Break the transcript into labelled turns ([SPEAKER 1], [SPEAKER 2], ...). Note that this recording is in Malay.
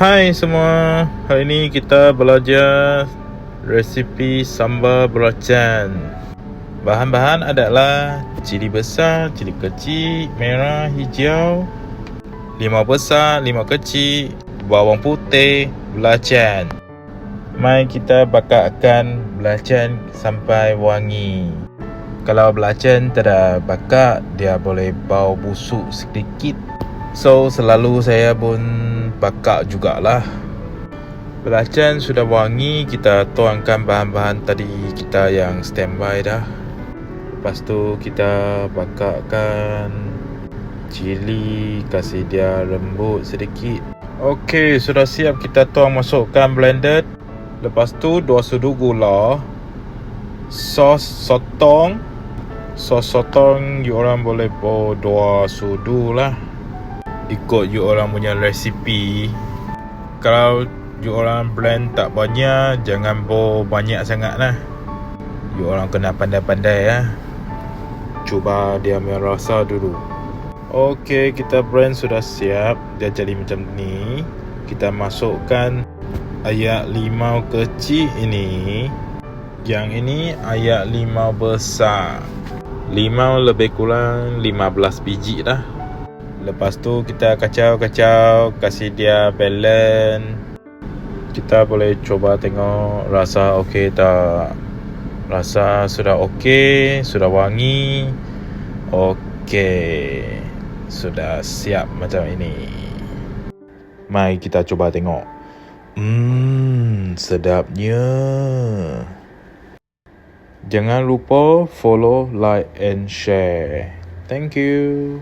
[SPEAKER 1] Hai semua, hari ini kita belajar resipi sambal belacan. Bahan-bahan adalah cili besar, cili kecil, merah, hijau, limau besar, limau kecil, bawang putih, belacan. Mai kita bakarkan belacan sampai wangi. Kalau belacan tidak bakar, dia boleh bau busuk sedikit. So selalu saya pun bakar jugalah. Belacan sudah wangi, kita tuangkan bahan-bahan tadi kita yang standby dah. Lepas tu kita bakarkan cili, kasih dia lembut sedikit. Okey, sudah siap, kita tuang masukkan blender. Lepas tu 2 sudu gula, sos sotong. Sos sotong you orang boleh bawa 2 sudu lah, ikut you orang punya resipi. Kalau you orang blend tak banyak, jangan bawa banyak sangat lah. You orang kena pandai-pandai ya. Cuba dia punya rasa dulu. Okey, kita blend sudah siap. Dia jadi macam ni. Kita masukkan ayak limau kecil ini. Yang ini ayak limau besar. Limau lebih kurang 15 biji dah. Lepas tu kita kacau-kacau, kasih dia balance. Kita boleh coba tengok rasa okey tak. Rasa sudah okey, sudah wangi. Okey, sudah siap macam ini. Mari kita coba tengok. Sedapnya. Jangan lupa follow, like and share. Thank you.